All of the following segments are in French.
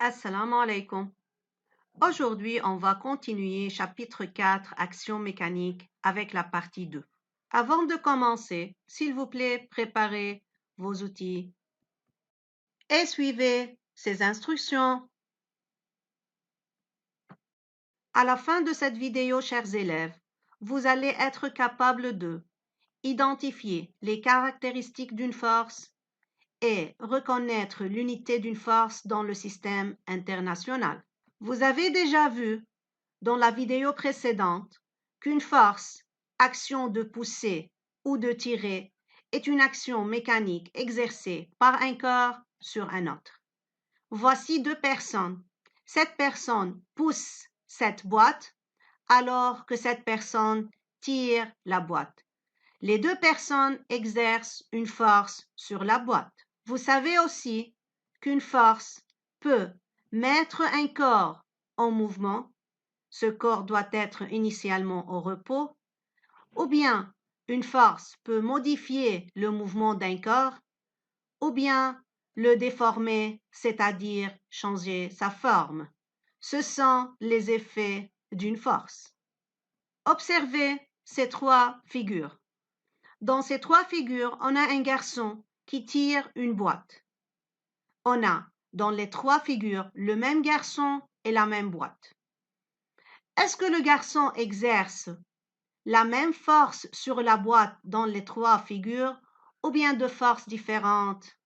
Assalamu alaikum. Aujourd'hui, on va continuer chapitre 4, Action mécanique, avec la partie 2. Avant de commencer, s'il vous plaît, préparez vos outils et suivez ces instructions. À la fin de cette vidéo, chers élèves, vous allez être capables de identifier les caractéristiques d'une force et reconnaître l'unité d'une force dans le système international. Vous avez déjà vu dans la vidéo précédente qu'une force, action de pousser ou de tirer, est une action mécanique exercée par un corps sur un autre. Voici deux personnes. Cette personne pousse cette boîte alors que cette personne tire la boîte. Les deux personnes exercent une force sur la boîte. Vous savez aussi qu'une force peut mettre un corps en mouvement. Ce corps doit être initialement au repos, ou bien une force peut modifier le mouvement d'un corps, ou bien le déformer, c'est-à-dire changer sa forme. Ce sont les effets d'une force. Observez ces trois figures. Dans ces trois figures, on a un garçon qui tire une boîte. On a dans les trois figures le même garçon et la même boîte. Est-ce que le garçon exerce la même force sur la boîte dans les trois figures ou bien de forces différentes?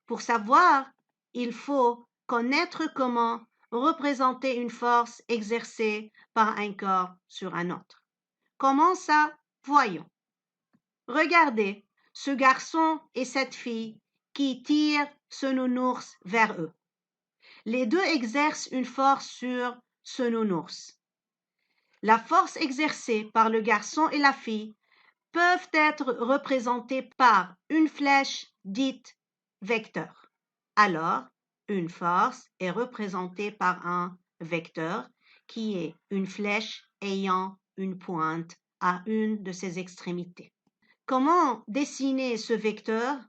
Pour savoir, il faut connaître comment représenter une force exercée par un corps sur un autre. Comment ça? Voyons. Regardez ce garçon et cette fille qui tirent ce nounours vers eux. Les deux exercent une force sur ce nounours. La force exercée par le garçon et la fille peuvent être représentées par une flèche dite vecteur. Alors, une force est représentée par un vecteur qui est une flèche ayant une pointe à une de ses extrémités. Comment dessiner ce vecteur?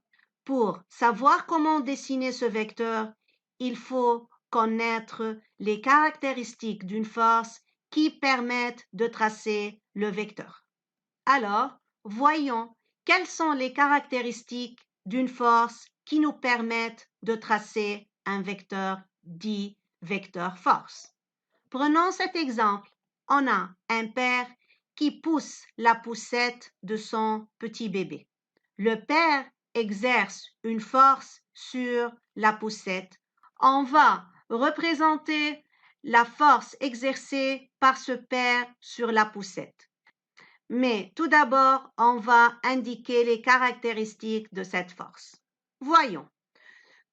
Pour savoir comment dessiner ce vecteur, il faut connaître les caractéristiques d'une force qui permettent de tracer le vecteur. Alors, voyons quelles sont les caractéristiques d'une force qui nous permettent de tracer un vecteur dit vecteur force. Prenons cet exemple. On a un père qui pousse la poussette de son petit bébé. Le père exerce une force sur la poussette. On va représenter la force exercée par ce père sur la poussette. Mais tout d'abord, on va indiquer les caractéristiques de cette force. Voyons.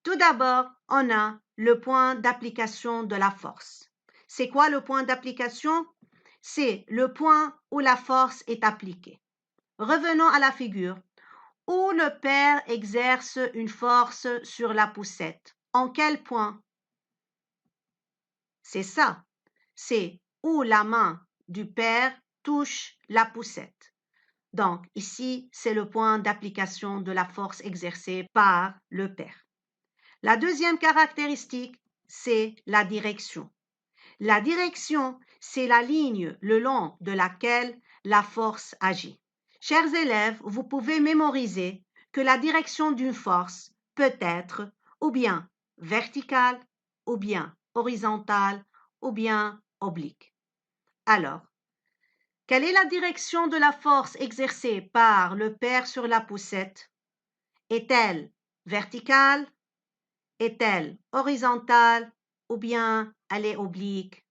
Tout d'abord, on a le point d'application de la force. C'est quoi le point d'application? C'est le point où la force est appliquée. Revenons à la figure où le père exerce une force sur la poussette. En quel point? C'est ça. C'est où la main du père touche la poussette. Donc, ici, c'est le point d'application de la force exercée par le père. La deuxième caractéristique, c'est la direction. La direction, c'est la ligne le long de laquelle la force agit. Chers élèves, vous pouvez mémoriser que la direction d'une force peut être ou bien verticale, ou bien horizontale, ou bien oblique. Alors, quelle est la direction de la force exercée par le père sur la poussette? Est-elle verticale? Est-elle horizontale? Ou bien elle est oblique?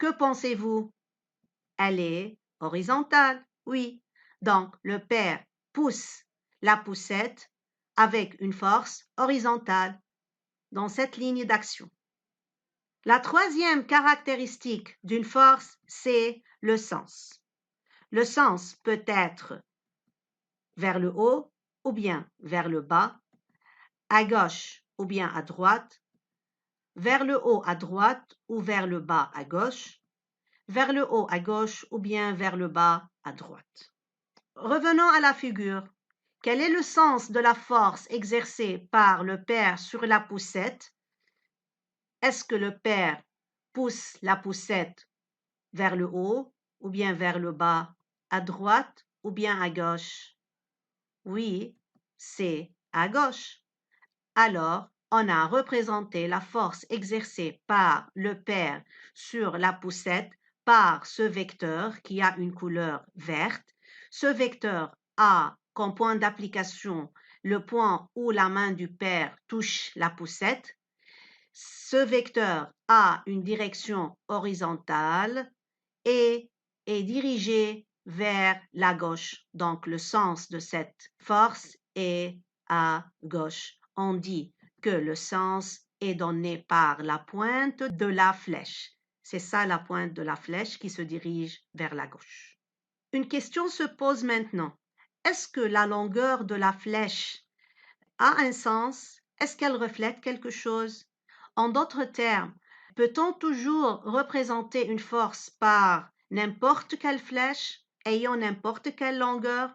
Que pensez-vous? Elle est horizontale, oui. Donc, le père pousse la poussette avec une force horizontale dans cette ligne d'action. La troisième caractéristique d'une force, c'est le sens. Le sens peut être vers le haut ou bien vers le bas, à gauche ou bien à droite, vers le haut à droite ou vers le bas à gauche, vers le haut à gauche ou bien vers le bas à droite. Revenons à la figure. Quel est le sens de la force exercée par le père sur la poussette? Est-ce que le père pousse la poussette vers le haut ou bien vers le bas, à droite ou bien à gauche? Oui, c'est à gauche. Alors, on a représenté la force exercée par le père sur la poussette par ce vecteur qui a une couleur verte. Ce vecteur a comme point d'application le point où la main du père touche la poussette. Ce vecteur a une direction horizontale et est dirigé vers la gauche. Donc, le sens de cette force est à gauche. On dit que le sens est donné par la pointe de la flèche. C'est ça la pointe de la flèche qui se dirige vers la gauche. Une question se pose maintenant. Est-ce que la longueur de la flèche a un sens? Est-ce qu'elle reflète quelque chose? En d'autres termes, peut-on toujours représenter une force par n'importe quelle flèche ayant n'importe quelle longueur?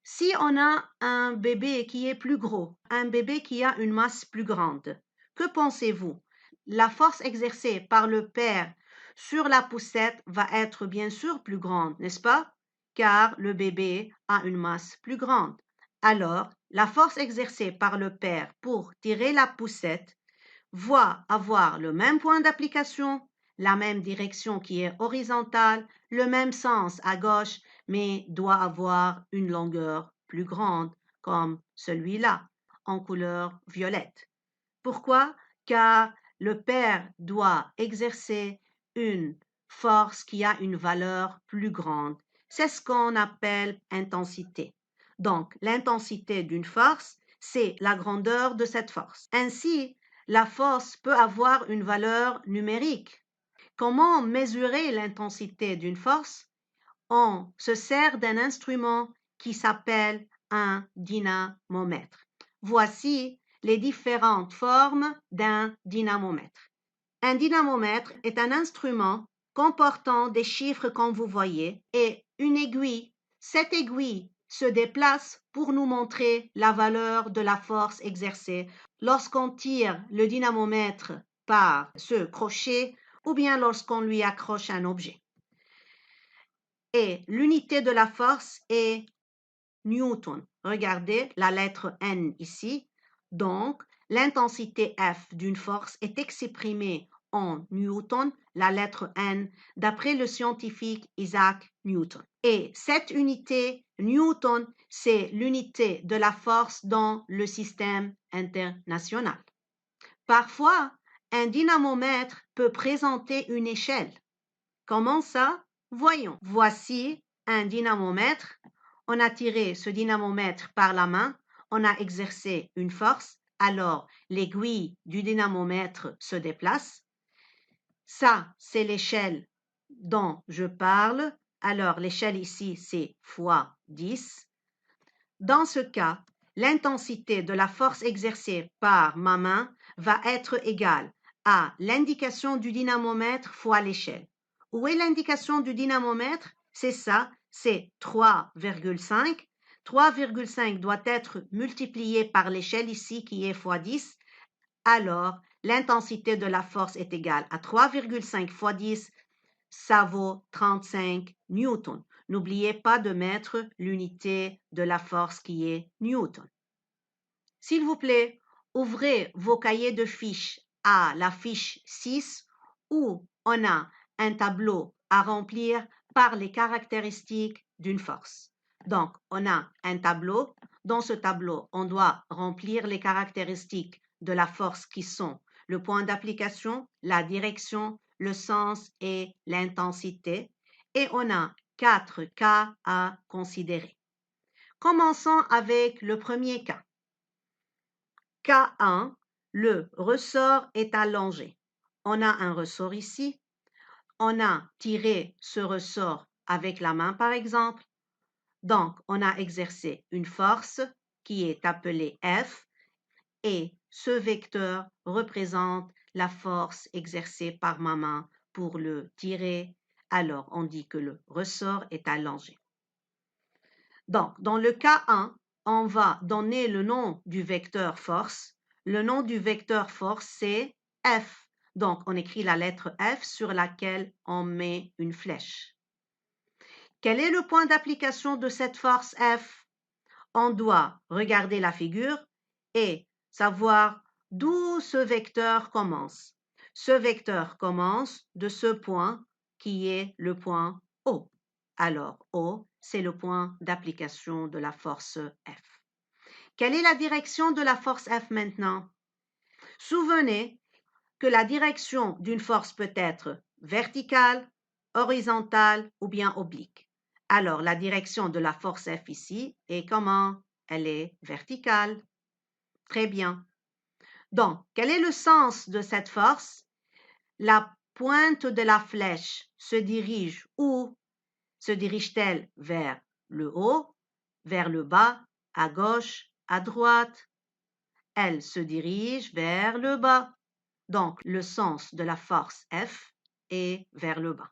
Si on a un bébé qui est plus gros, un bébé qui a une masse plus grande, que pensez-vous? La force exercée par le père sur la poussette va être bien sûr plus grande, n'est-ce pas? Car le bébé a une masse plus grande. Alors, la force exercée par le père pour tirer la poussette va avoir le même point d'application, la même direction qui est horizontale, le même sens à gauche, mais doit avoir une longueur plus grande, comme celui-là, en couleur violette. Pourquoi? Car le père doit exercer une force qui a une valeur plus grande. C'est ce qu'on appelle intensité. Donc, l'intensité d'une force, c'est la grandeur de cette force. Ainsi, la force peut avoir une valeur numérique. Comment mesurer l'intensité d'une force? On se sert d'un instrument qui s'appelle un dynamomètre. Voici les différentes formes d'un dynamomètre. Un dynamomètre est un instrument comportant des chiffres comme vous voyez et une aiguille. Cette aiguille se déplace pour nous montrer la valeur de la force exercée lorsqu'on tire le dynamomètre par ce crochet ou bien lorsqu'on lui accroche un objet. Et l'unité de la force est Newton. Regardez la lettre N ici. Donc, l'intensité F d'une force est exprimée en Newton, la lettre N, d'après le scientifique Isaac Newton. Et cette unité, Newton, c'est l'unité de la force dans le système international. Parfois, un dynamomètre peut présenter une échelle. Comment ça? Voyons. Voici un dynamomètre. On a tiré ce dynamomètre par la main, on a exercé une force, alors l'aiguille du dynamomètre se déplace. Ça, c'est l'échelle dont je parle. Alors, l'échelle ici, c'est fois 10. Dans ce cas, l'intensité de la force exercée par ma main va être égale à l'indication du dynamomètre fois l'échelle. Où est l'indication du dynamomètre? C'est ça, c'est 3,5. 3,5 doit être multiplié par l'échelle ici qui est fois 10. Alors, l'intensité de la force est égale à 3,5 fois 10, ça vaut 35 newtons. N'oubliez pas de mettre l'unité de la force qui est newton. S'il vous plaît, ouvrez vos cahiers de fiches à la fiche 6 où on a un tableau à remplir par les caractéristiques d'une force. Donc, on a un tableau. Dans ce tableau, on doit remplir les caractéristiques de la force qui sont le point d'application, la direction, le sens et l'intensité. Et on a 4 cas à considérer. Commençons avec le premier cas. Cas 1, le ressort est allongé. On a un ressort ici. On a tiré ce ressort avec la main, par exemple. Donc, on a exercé une force qui est appelée F et ce vecteur représente la force exercée par ma main pour le tirer. Alors, on dit que le ressort est allongé. Donc, dans le cas 1, on va donner le nom du vecteur force. Le nom du vecteur force, c'est F. Donc, on écrit la lettre F sur laquelle on met une flèche. Quel est le point d'application de cette force F? On doit regarder la figure et savoir d'où ce vecteur commence. Ce vecteur commence de ce point qui est le point O. Alors, O, c'est le point d'application de la force F. Quelle est la direction de la force F maintenant? Souvenez que la direction d'une force peut être verticale, horizontale ou bien oblique. Alors, la direction de la force F ici est comment? Elle est verticale. Très bien. Donc, quel est le sens de cette force? La pointe de la flèche se dirige où? Se dirige-t-elle vers le haut, vers le bas, à gauche, à droite? Elle se dirige vers le bas. Donc, le sens de la force F est vers le bas.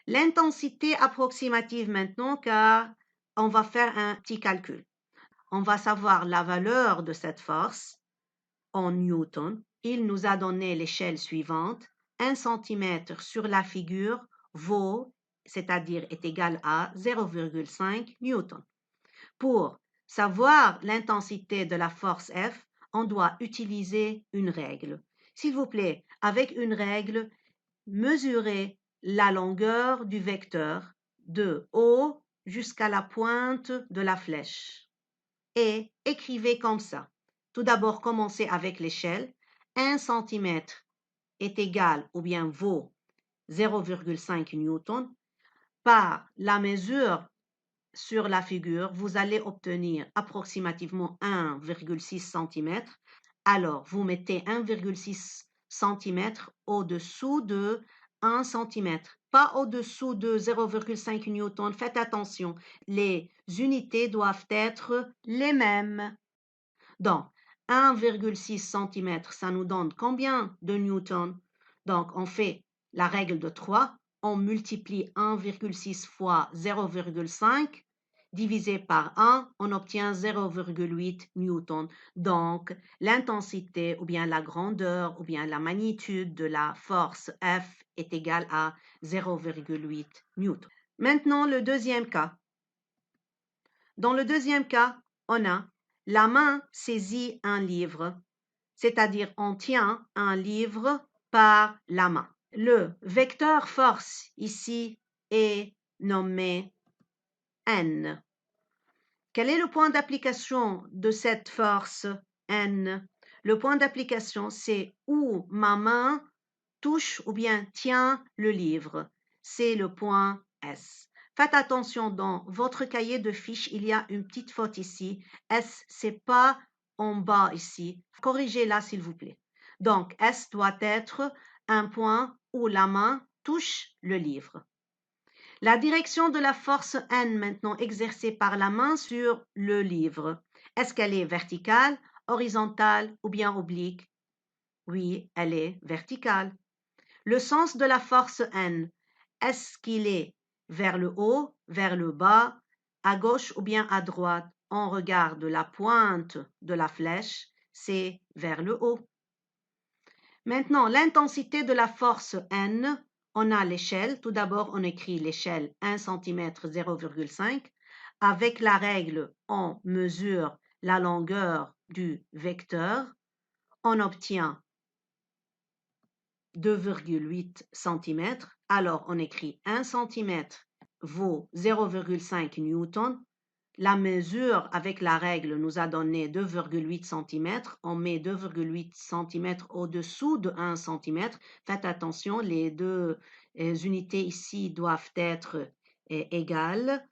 L'intensité approximative maintenant, car on va faire un petit calcul. On va savoir la valeur de cette force en newton. Il nous a donné l'échelle suivante. 1 cm sur la figure vaut, c'est-à-dire est égal à 0,5 newton. Pour savoir l'intensité de la force F, on doit utiliser une règle. S'il vous plaît, avec une règle, mesurez la longueur du vecteur de haut jusqu'à la pointe de la flèche et écrivez comme ça. Tout d'abord, commencez avec l'échelle. 1 cm est égal ou bien vaut 0,5 newton. Par la mesure sur la figure, vous allez obtenir approximativement 1,6 cm. Alors, vous mettez 1,6 cm au-dessous de 1 cm, pas au-dessous de 0,5 newton. Faites attention, les unités doivent être les mêmes. Donc, 1,6 cm, ça nous donne combien de newtons? Donc, on fait la règle de 3. On multiplie 1,6 fois 0,5 divisé par 1, on obtient 0,8 newton. Donc, l'intensité ou bien la grandeur ou bien la magnitude de la force F est égale à 0,8 newton. Maintenant, le deuxième cas. Dans le deuxième cas, on a la main saisit un livre, c'est-à-dire on tient un livre par la main. Le vecteur force ici est nommé N. Quel est le point d'application de cette force N? Le point d'application, c'est où ma main touche ou bien tient le livre. C'est le point S. Faites attention, dans votre cahier de fiches, il y a une petite faute ici. S, c'est pas en bas ici. Corrigez-la, s'il vous plaît. Donc, S doit être un point où la main touche le livre. La direction de la force N maintenant exercée par la main sur le livre. Est-ce qu'elle est verticale, horizontale ou bien oblique? Oui, elle est verticale. Le sens de la force N, est-ce qu'il est vers le haut, vers le bas, à gauche ou bien à droite? On regarde la pointe de la flèche, c'est vers le haut. Maintenant, l'intensité de la force N, on a l'échelle. Tout d'abord, on écrit l'échelle 1 cm 0,5. Avec la règle, on mesure la longueur du vecteur. On obtient 2,8 cm. Alors, on écrit 1 cm vaut 0,5 newton. La mesure avec la règle nous a donné 2,8 cm. On met 2,8 cm au-dessous de 1 cm. Faites attention, les deux unités ici doivent être égales.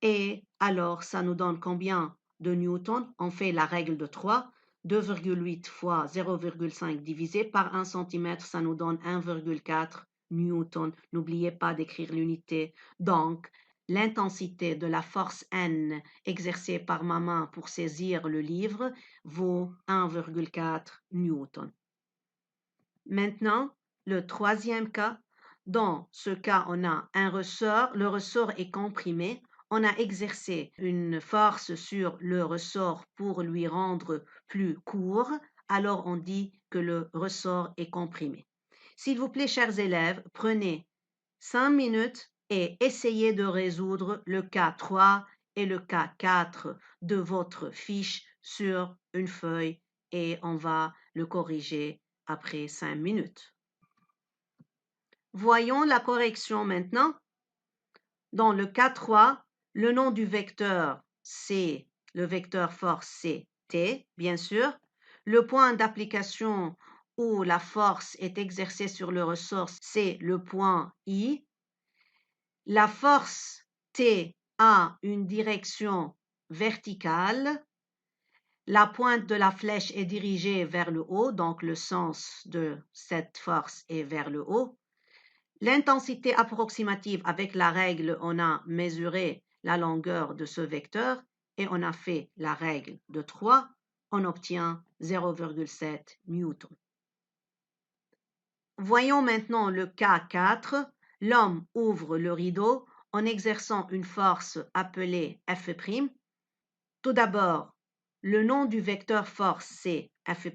Et alors, ça nous donne combien de newtons? On fait la règle de 3. 2,8 fois 0,5 divisé par 1 cm, ça nous donne 1,4 newton. N'oubliez pas d'écrire l'unité. Donc, l'intensité de la force N exercée par ma main pour saisir le livre vaut 1,4 newton. Maintenant, le troisième cas. Dans ce cas, on a un ressort. Le ressort est comprimé. On a exercé une force sur le ressort pour lui rendre plus court. alors on dit que le ressort est comprimé. S'il vous plaît, chers élèves, prenez 5 minutes et essayez de résoudre le cas 3 et le cas 4 de votre fiche sur une feuille et on va le corriger après 5 minutes. Voyons la correction maintenant. Dans le cas 3, le nom du vecteur, c'est le vecteur force, c'est T, bien sûr. Le point d'application où la force est exercée sur le ressort, c'est le point I. La force T a une direction verticale. La pointe de la flèche est dirigée vers le haut, donc le sens de cette force est vers le haut. L'intensité approximative, avec la règle, on a mesuré la longueur de ce vecteur et on a fait la règle de 3, on obtient 0,7 newton. Voyons maintenant le cas 4. L'homme ouvre le rideau en exerçant une force appelée F'. Tout d'abord, le nom du vecteur force, c'est F'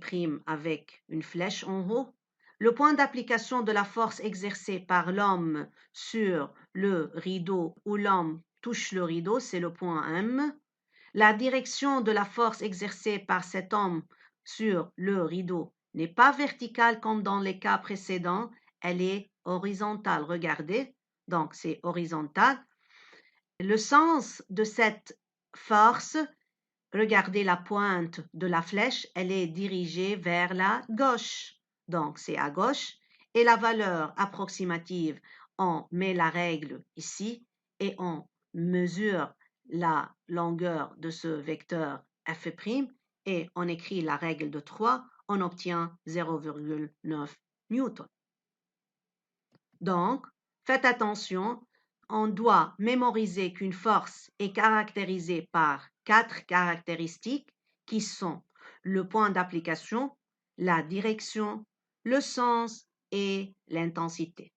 avec une flèche en haut. Le point d'application de la force exercée par l'homme sur le rideau où l'homme touche le rideau, c'est le point M. La direction de la force exercée par cet homme sur le rideau n'est pas verticale comme dans les cas précédents, elle est horizontale. Regardez, donc c'est horizontal. Le sens de cette force, regardez la pointe de la flèche, elle est dirigée vers la gauche. Donc, c'est à gauche. Et la valeur approximative, on met la règle ici et on mesure la longueur de ce vecteur F' et on écrit la règle de 3, on obtient 0,9 newton. Donc, faites attention, on doit mémoriser qu'une force est caractérisée par 4 caractéristiques qui sont le point d'application, la direction, le sens et l'intensité.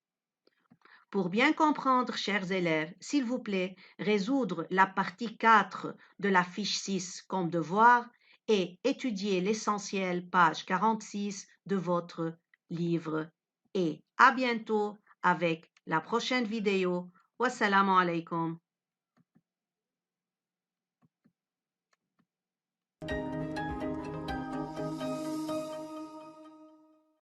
Pour bien comprendre, chers élèves, s'il vous plaît, résoudre la partie 4 de la fiche 6 comme devoir et étudier l'essentiel, page 46 de votre livre. Et à bientôt avec la prochaine vidéo. Wassalamu alaikum.